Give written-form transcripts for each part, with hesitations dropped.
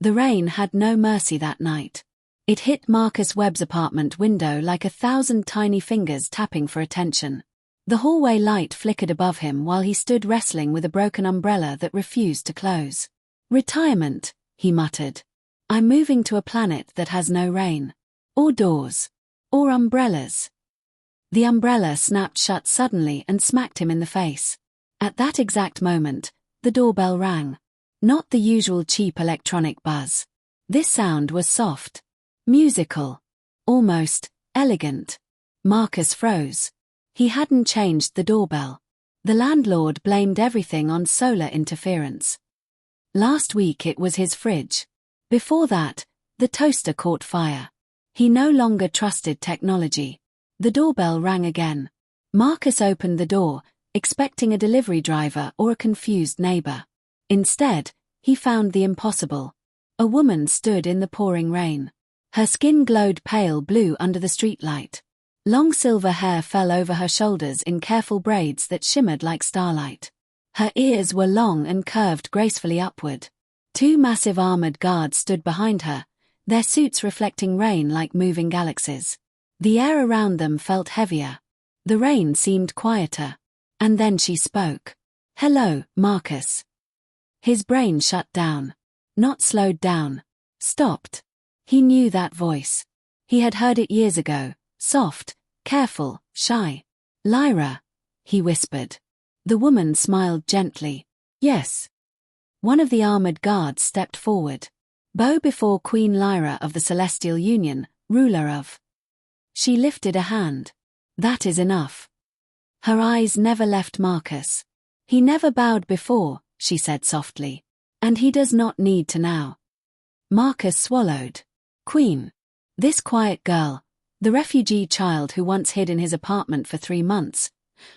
The rain had no mercy that night. It hit Marcus Webb's apartment window like 1,000 tiny fingers tapping for attention. The hallway light flickered above him while he stood wrestling with a broken umbrella that refused to close. "Retirement," he muttered. "I'm moving to a planet that has no rain. Or doors. Or umbrellas." The umbrella snapped shut suddenly and smacked him in the face. At that exact moment, the doorbell rang. Not the usual cheap electronic buzz. This sound was soft. Musical. Almost elegant. Marcus froze. He hadn't changed the doorbell. The landlord blamed everything on solar interference. Last week it was his fridge. Before that, the toaster caught fire. He no longer trusted technology. The doorbell rang again. Marcus opened the door, expecting a delivery driver or a confused neighbor. Instead, he found the impossible. A woman stood in the pouring rain. Her skin glowed pale blue under the streetlight. Long silver hair fell over her shoulders in careful braids that shimmered like starlight. Her ears were long and curved gracefully upward. 2 massive armored guards stood behind her, their suits reflecting rain like moving galaxies. The air around them felt heavier. The rain seemed quieter. And then she spoke. "Hello, Marcus." His brain shut down. Not slowed down. Stopped. He knew that voice. He had heard it years ago, soft, careful, shy. "Lyra," he whispered. The woman smiled gently. "Yes." One of the armored guards stepped forward. "Bow before Queen Lyra of the Celestial Union, ruler of." She lifted a hand. "That is enough." Her eyes never left Marcus. "He never bowed before," she said softly. "And he does not need to now." Marcus swallowed. Queen. This quiet girl, the refugee child who once hid in his apartment for 3 months,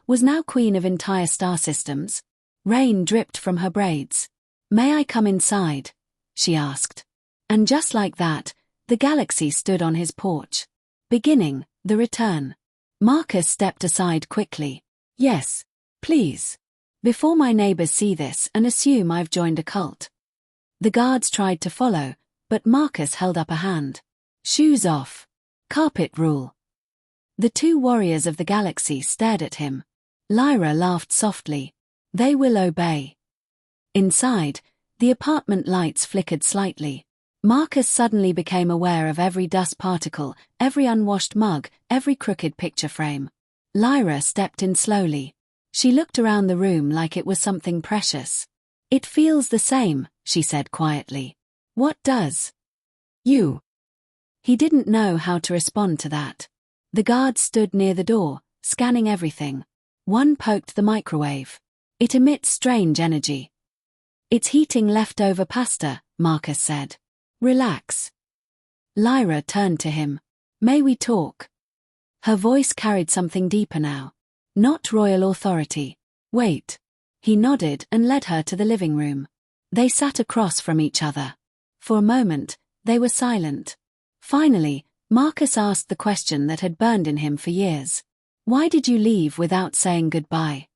was now queen of entire star systems. Rain dripped from her braids. "May I come inside?" she asked. And just like that, the galaxy stood on his porch. Beginning, the return. Marcus stepped aside quickly. "Yes, please. Before my neighbors see this and assume I've joined a cult." The guards tried to follow, but Marcus held up a hand. "Shoes off. Carpet rule." The 2 warriors of the galaxy stared at him. Lyra laughed softly. "They will obey." Inside, the apartment lights flickered slightly. Marcus suddenly became aware of every dust particle, every unwashed mug, every crooked picture frame. Lyra stepped in slowly. She looked around the room like it was something precious. "It feels the same," she said quietly. "What does?" "You." He didn't know how to respond to that. The guards stood near the door, scanning everything. One poked the microwave. "It emits strange energy." "It's heating leftover pasta," Marcus said. "Relax." Lyra turned to him. "May we talk?" Her voice carried something deeper now. Not royal authority. "Wait." He nodded and led her to the living room. They sat across from each other. For a moment, they were silent. Finally, Marcus asked the question that had burned in him for years. "Why did you leave without saying goodbye?"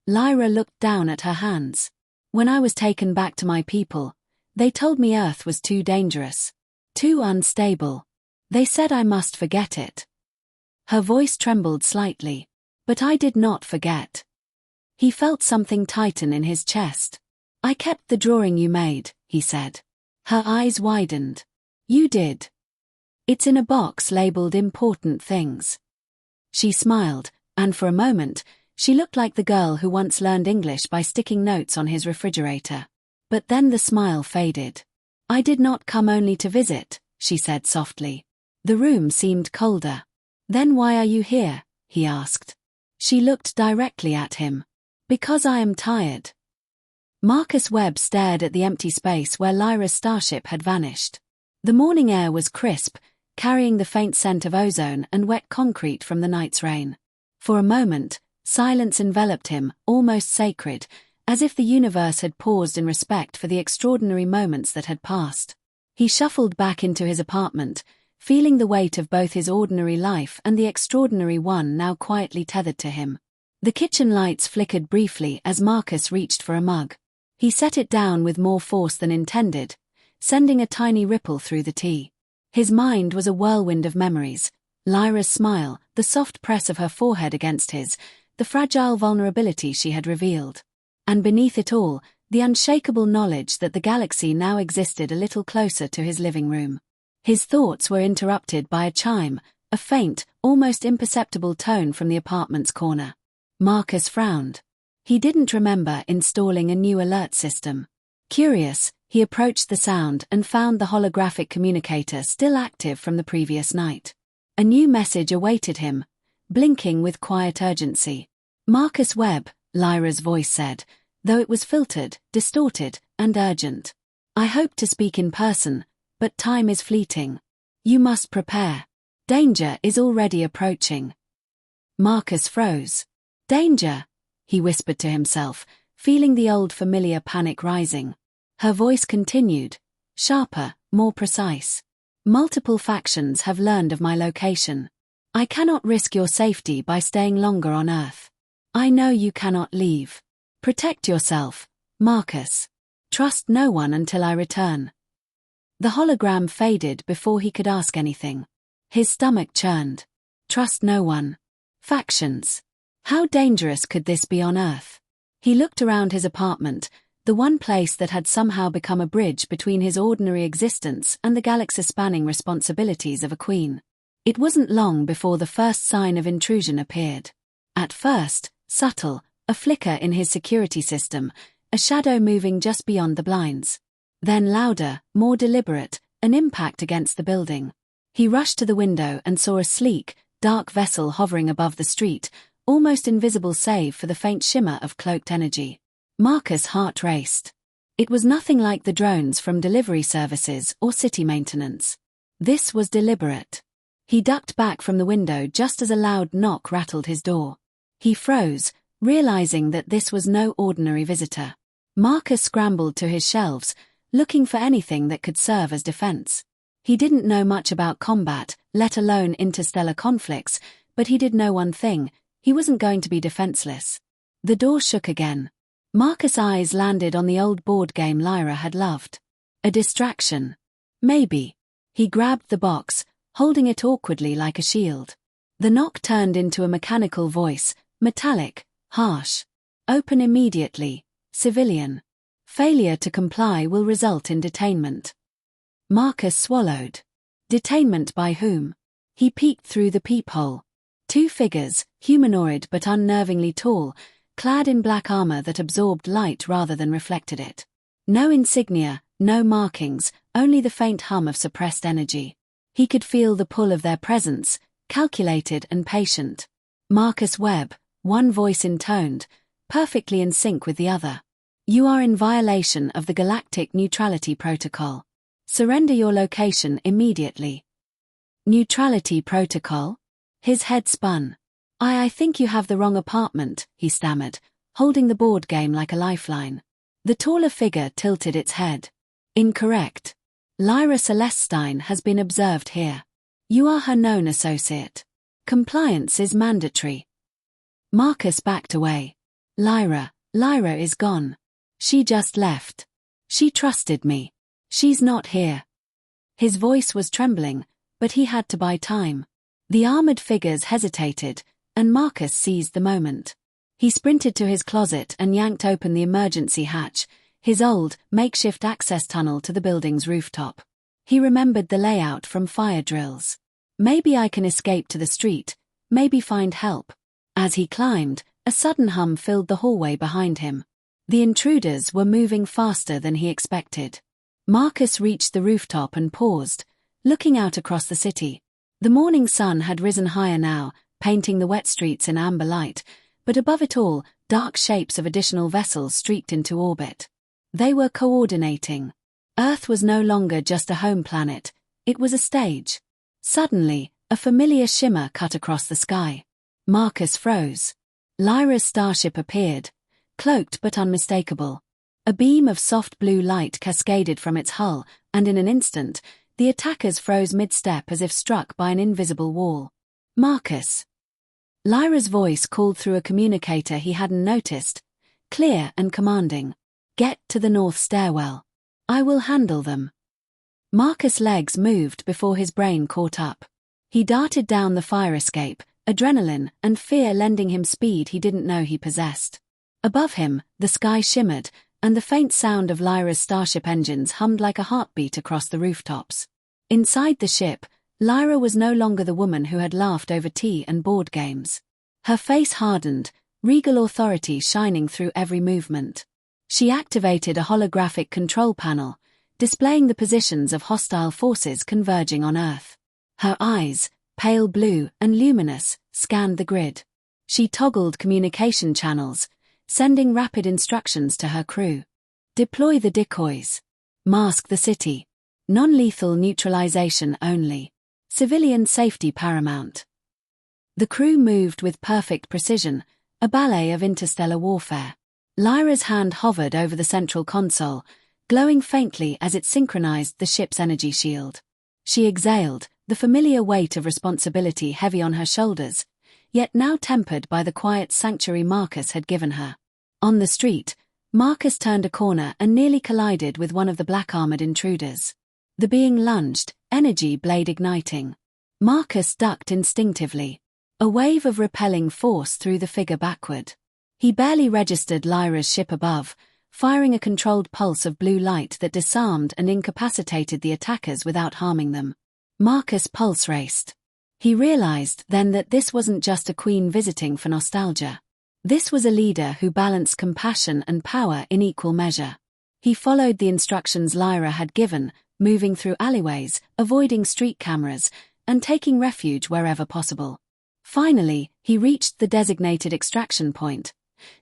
Lyra looked down at her hands. "When I was taken back to my people, they told me Earth was too dangerous. Too unstable. They said I must forget it." Her voice trembled slightly. "But I did not forget." He felt something tighten in his chest. "I kept the drawing you made," he said. Her eyes widened. "You did?" "It's in a box labeled Important Things." She smiled, and for a moment, she looked like the girl who once learned English by sticking notes on his refrigerator. But then the smile faded. "I did not come only to visit," she said softly. The room seemed colder. "Then why are you here?" he asked. She looked directly at him. "Because I am tired." Marcus Webb stared at the empty space where Lyra's starship had vanished. The morning air was crisp, carrying the faint scent of ozone and wet concrete from the night's rain. For a moment, silence enveloped him, almost sacred, as if the universe had paused in respect for the extraordinary moments that had passed. He shuffled back into his apartment, feeling the weight of both his ordinary life and the extraordinary one now quietly tethered to him. The kitchen lights flickered briefly as Marcus reached for a mug. He set it down with more force than intended, sending a tiny ripple through the tea. His mind was a whirlwind of memories. Lyra's smile, the soft press of her forehead against his, the fragile vulnerability she had revealed. And beneath it all, the unshakable knowledge that the galaxy now existed a little closer to his living room. His thoughts were interrupted by a chime, a faint, almost imperceptible tone from the apartment's corner. Marcus frowned. He didn't remember installing a new alert system. Curious, he approached the sound and found the holographic communicator still active from the previous night. A new message awaited him, blinking with quiet urgency. Marcus Webb, Lyra's voice said, though it was filtered, distorted, and urgent. I hope to speak in person, but time is fleeting. You must prepare. Danger is already approaching. Marcus froze. Danger, he whispered to himself, feeling the old familiar panic rising. Her voice continued, sharper, more precise. Multiple factions have learned of my location. I cannot risk your safety by staying longer on Earth. I know you cannot leave. Protect yourself, Marcus. Trust no one until I return. The hologram faded before he could ask anything. His stomach churned. Trust no one. Factions. How dangerous could this be on Earth? He looked around his apartment, the one place that had somehow become a bridge between his ordinary existence and the galaxy-spanning responsibilities of a queen. It wasn't long before the first sign of intrusion appeared. At first, subtle, a flicker in his security system, a shadow moving just beyond the blinds. Then louder, more deliberate, an impact against the building. He rushed to the window and saw a sleek, dark vessel hovering above the street, almost invisible save for the faint shimmer of cloaked energy. Marcus' heart raced. It was nothing like the drones from delivery services or city maintenance. This was deliberate. He ducked back from the window just as a loud knock rattled his door. He froze, realizing that this was no ordinary visitor. Marcus scrambled to his shelves, looking for anything that could serve as defense. He didn't know much about combat, let alone interstellar conflicts, but he did know one thing: he wasn't going to be defenseless. The door shook again. Marcus' eyes landed on the old board game Lyra had loved. A distraction. Maybe. He grabbed the box, holding it awkwardly like a shield. The knock turned into a mechanical voice, metallic, harsh. Open immediately, civilian. Failure to comply will result in detainment. Marcus swallowed. Detainment by whom? He peeked through the peephole. Two figures, humanoid but unnervingly tall, clad in black armor that absorbed light rather than reflected it. No insignia, no markings, only the faint hum of suppressed energy. He could feel the pull of their presence, calculated and patient. Marcus Webb, one voice intoned, perfectly in sync with the other. You are in violation of the Galactic Neutrality Protocol. Surrender your location immediately. Neutrality Protocol? His head spun. I think you have the wrong apartment, he stammered, holding the board game like a lifeline. The taller figure tilted its head. Incorrect. Lyra Celestine has been observed here. You are her known associate. Compliance is mandatory. Marcus backed away. Lyra is gone. She just left. She trusted me. She's not here. His voice was trembling, but he had to buy time. The armored figures hesitated, and Marcus seized the moment. He sprinted to his closet and yanked open the emergency hatch, his old, makeshift access tunnel to the building's rooftop. He remembered the layout from fire drills. Maybe I can escape to the street, maybe find help. As he climbed, a sudden hum filled the hallway behind him. The intruders were moving faster than he expected. Marcus reached the rooftop and paused, looking out across the city. The morning sun had risen higher now, painting the wet streets in amber light, but above it all, dark shapes of additional vessels streaked into orbit. They were coordinating. Earth was no longer just a home planet, it was a stage. Suddenly, a familiar shimmer cut across the sky. Marcus froze. Lyra's starship appeared, cloaked but unmistakable. A beam of soft blue light cascaded from its hull, and in an instant, the attackers froze mid-step as if struck by an invisible wall. Marcus. Lyra's voice called through a communicator he hadn't noticed, clear and commanding. Get to the north stairwell. I will handle them. Marcus' legs moved before his brain caught up. He darted down the fire escape, adrenaline and fear lending him speed he didn't know he possessed. Above him, the sky shimmered, and the faint sound of Lyra's starship engines hummed like a heartbeat across the rooftops. Inside the ship, Lyra was no longer the woman who had laughed over tea and board games. Her face hardened, regal authority shining through every movement. She activated a holographic control panel, displaying the positions of hostile forces converging on Earth. Her eyes, pale blue and luminous, scanned the grid. She toggled communication channels, sending rapid instructions to her crew. Deploy the decoys. Mask the city. Non-lethal neutralization only. Civilian safety paramount. The crew moved with perfect precision, a ballet of interstellar warfare. Lyra's hand hovered over the central console, glowing faintly as it synchronized the ship's energy shield. She exhaled, the familiar weight of responsibility heavy on her shoulders, yet now tempered by the quiet sanctuary Marcus had given her. On the street, Marcus turned a corner and nearly collided with one of the black-armored intruders. The being lunged, energy blade igniting. Marcus ducked instinctively. A wave of repelling force threw the figure backward. He barely registered Lyra's ship above, firing a controlled pulse of blue light that disarmed and incapacitated the attackers without harming them. Marcus' pulse raced. He realized then that this wasn't just a queen visiting for nostalgia. This was a leader who balanced compassion and power in equal measure. He followed the instructions Lyra had given, moving through alleyways, avoiding street cameras, and taking refuge wherever possible. Finally, he reached the designated extraction point,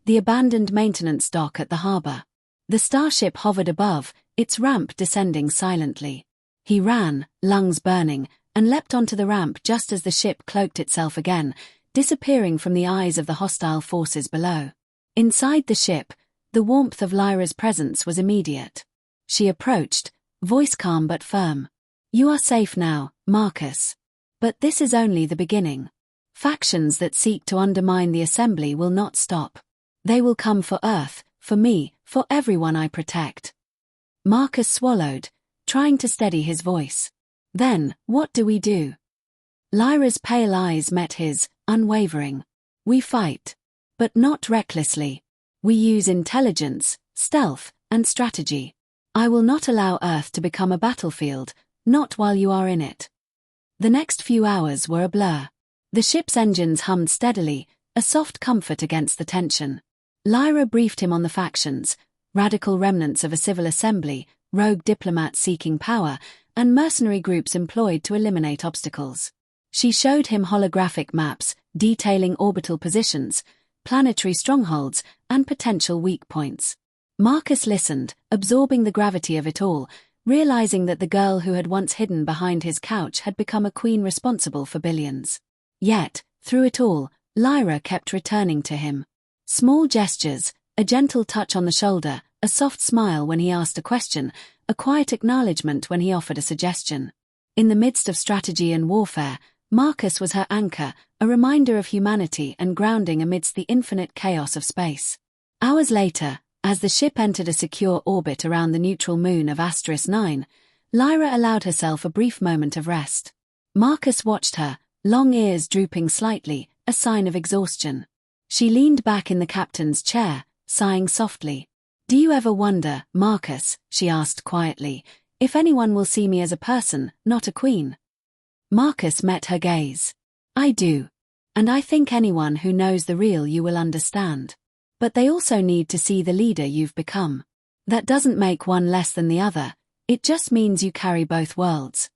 the abandoned maintenance dock at the harbor. The starship hovered above, its ramp descending silently. He ran, lungs burning, and leapt onto the ramp just as the ship cloaked itself again, disappearing from the eyes of the hostile forces below. Inside the ship, the warmth of Lyra's presence was immediate. She approached, voice calm but firm. "You are safe now, Marcus. But this is only the beginning. Factions that seek to undermine the assembly will not stop. They will come for Earth, for me, for everyone I protect." Marcus swallowed, trying to steady his voice. "Then, what do we do?" Lyra's pale eyes met his, unwavering. "We fight. But not recklessly. We use intelligence, stealth, and strategy. I will not allow Earth to become a battlefield, not while you are in it." The next few hours were a blur. The ship's engines hummed steadily, a soft comfort against the tension. Lyra briefed him on the factions, radical remnants of a civil assembly, rogue diplomats seeking power, and mercenary groups employed to eliminate obstacles. She showed him holographic maps, detailing orbital positions, planetary strongholds, and potential weak points. Marcus listened, absorbing the gravity of it all, realizing that the girl who had once hidden behind his couch had become a queen responsible for billions. Yet, through it all, Lyra kept returning to him. Small gestures, a gentle touch on the shoulder, a soft smile when he asked a question, a quiet acknowledgement when he offered a suggestion. In the midst of strategy and warfare, Marcus was her anchor, a reminder of humanity and grounding amidst the infinite chaos of space. Hours later, as the ship entered a secure orbit around the neutral moon of *9, Lyra allowed herself a brief moment of rest. Marcus watched her, long ears drooping slightly, a sign of exhaustion. She leaned back in the captain's chair, sighing softly. "Do you ever wonder, Marcus," she asked quietly, "if anyone will see me as a person, not a queen?" Marcus met her gaze. "I do. And I think anyone who knows the real you will understand. But they also need to see the leader you've become. That doesn't make one less than the other, it just means you carry both worlds."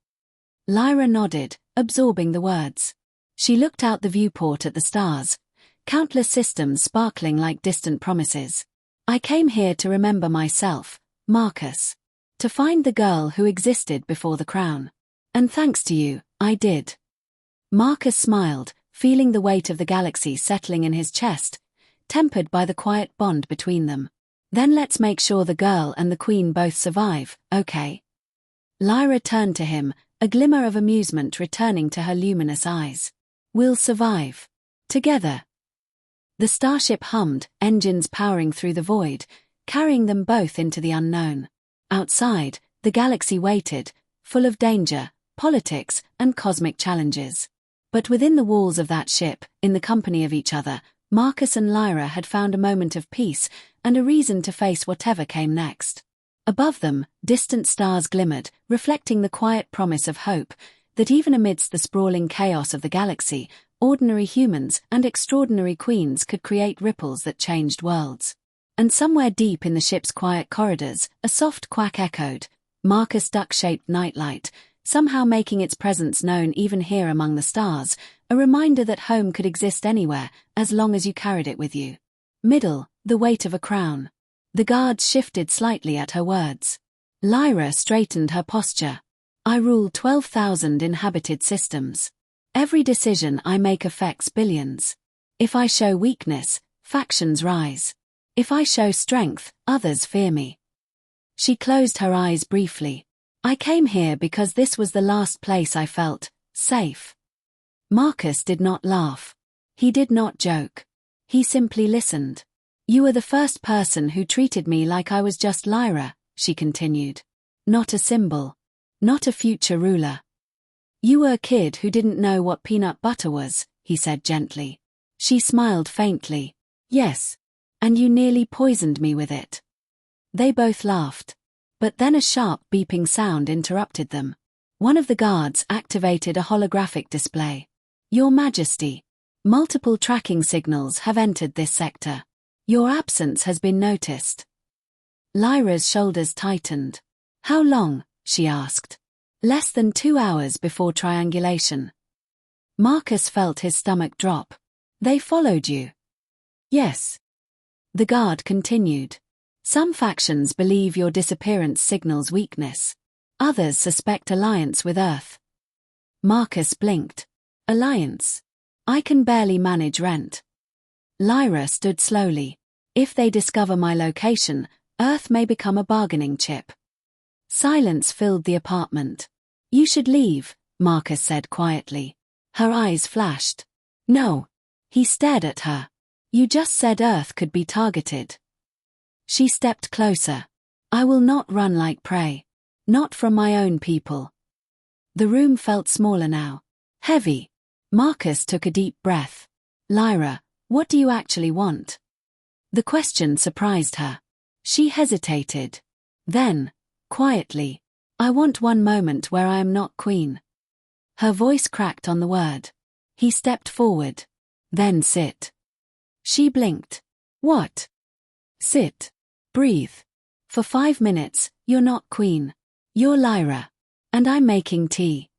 Lyra nodded, absorbing the words. She looked out the viewport at the stars, countless systems sparkling like distant promises. "I came here to remember myself, Marcus. To find the girl who existed before the crown. And thanks to you, I did." Marcus smiled, feeling the weight of the galaxy settling in his chest, tempered by the quiet bond between them. "Then let's make sure the girl and the queen both survive, okay?" Lyra turned to him, a glimmer of amusement returning to her luminous eyes. "We'll survive. Together." The starship hummed, engines powering through the void, carrying them both into the unknown. Outside, the galaxy waited, full of danger, politics, and cosmic challenges. But within the walls of that ship, in the company of each other, Marcus and Lyra had found a moment of peace and a reason to face whatever came next. Above them, distant stars glimmered, reflecting the quiet promise of hope, that even amidst the sprawling chaos of the galaxy, ordinary humans and extraordinary queens could create ripples that changed worlds. And somewhere deep in the ship's quiet corridors, a soft quack echoed, Marcus' duck-shaped nightlight, somehow making its presence known even here among the stars, a reminder that home could exist anywhere, as long as you carried it with you. Middle, the weight of a crown. The guards shifted slightly at her words. Lyra straightened her posture. I rule 12,000 inhabited systems. Every decision I make affects billions. If I show weakness, factions rise. If I show strength, others fear me. She closed her eyes briefly. I came here because this was the last place I felt safe. Marcus did not laugh. He did not joke. He simply listened. You were the first person who treated me like I was just Lyra, she continued. Not a symbol. Not a future ruler. You were a kid who didn't know what peanut butter was, he said gently. She smiled faintly. Yes. And you nearly poisoned me with it. They both laughed. But then a sharp beeping sound interrupted them. One of the guards activated a holographic display. Your Majesty, multiple tracking signals have entered this sector. Your absence has been noticed. Lyra's shoulders tightened. How long? She asked. Less than 2 hours before triangulation. Marcus felt his stomach drop. They followed you? Yes. The guard continued. Some factions believe your disappearance signals weakness. Others suspect alliance with Earth. Marcus blinked. Alliance? I can barely manage rent. Lyra stood slowly. If they discover my location, Earth may become a bargaining chip. Silence filled the apartment. You should leave, Marcus said quietly. Her eyes flashed. No. He stared at her. You just said Earth could be targeted. She stepped closer. I will not run like prey. Not from my own people. The room felt smaller now. Heavy. Marcus took a deep breath. Lyra, what do you actually want? The question surprised her. She hesitated. Then, quietly, I want one moment where I am not queen. Her voice cracked on the word. He stepped forward. Then sit. She blinked. What? Sit. Breathe. For 5 minutes, you're not queen. You're Lyra. And I'm making tea.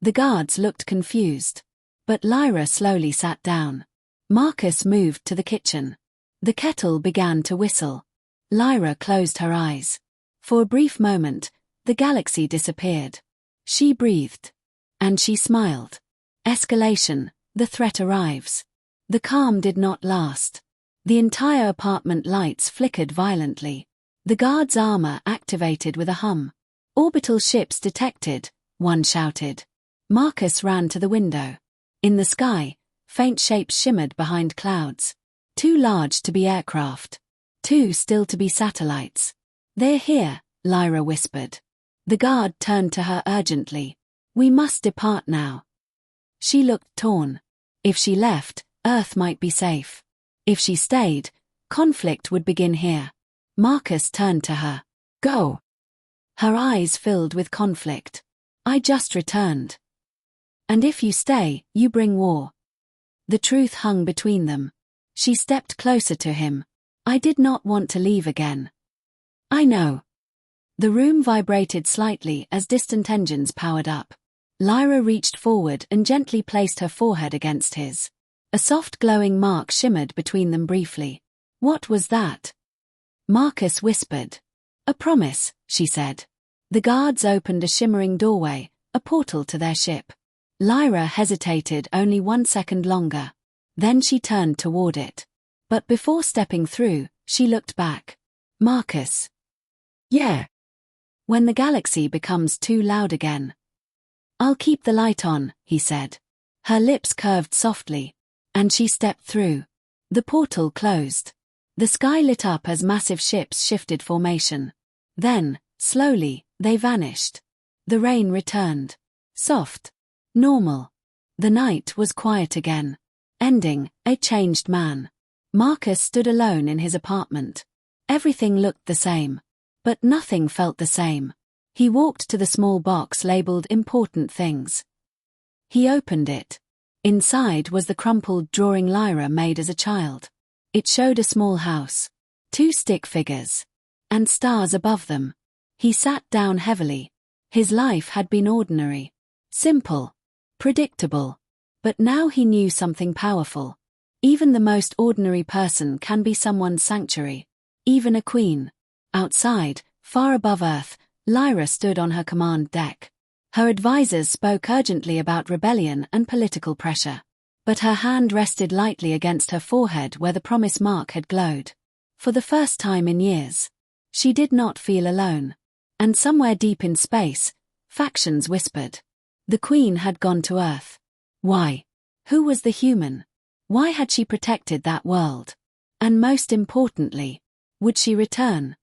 The guards looked confused. But Lyra slowly sat down. Marcus moved to the kitchen. The kettle began to whistle. Lyra closed her eyes. For a brief moment, the galaxy disappeared. She breathed. And she smiled. Escalation, the threat arrives. The calm did not last. The entire apartment lights flickered violently. The guard's armor activated with a hum. Orbital ships detected, one shouted. Marcus ran to the window. In the sky, faint shapes shimmered behind clouds. Too large to be aircraft. Too still to be satellites. They're here, Lyra whispered. The guard turned to her urgently. We must depart now. She looked torn. If she left, Earth might be safe. If she stayed, conflict would begin here. Marcus turned to her. Go. Her eyes filled with conflict. I just returned. And if you stay, you bring war. The truth hung between them. She stepped closer to him. I did not want to leave again. I know. The room vibrated slightly as distant engines powered up. Lyra reached forward and gently placed her forehead against his. A soft glowing mark shimmered between them briefly. What was that? Marcus whispered. A promise, she said. The guards opened a shimmering doorway, a portal to their ship. Lyra hesitated only 1 second longer. Then she turned toward it. But before stepping through, she looked back. Marcus. Yeah. When the galaxy becomes too loud again. I'll keep the light on, he said. Her lips curved softly. And she stepped through. The portal closed. The sky lit up as massive ships shifted formation. Then, slowly, they vanished. The rain returned. Soft. Normal. The night was quiet again. Ending, a changed man. Marcus stood alone in his apartment. Everything looked the same. But nothing felt the same. He walked to the small box labeled Important Things. He opened it. Inside was the crumpled drawing Lyra made as a child. It showed a small house. 2 stick figures. And stars above them. He sat down heavily. His life had been ordinary. Simple. Predictable. But now he knew something powerful. Even the most ordinary person can be someone's sanctuary. Even a queen. Outside, far above Earth, Lyra stood on her command deck. Her advisors spoke urgently about rebellion and political pressure. But her hand rested lightly against her forehead where the promise mark had glowed. For the first time in years, she did not feel alone. And somewhere deep in space, factions whispered. The Queen had gone to Earth. Why? Who was the human? Why had she protected that world? And most importantly, would she return?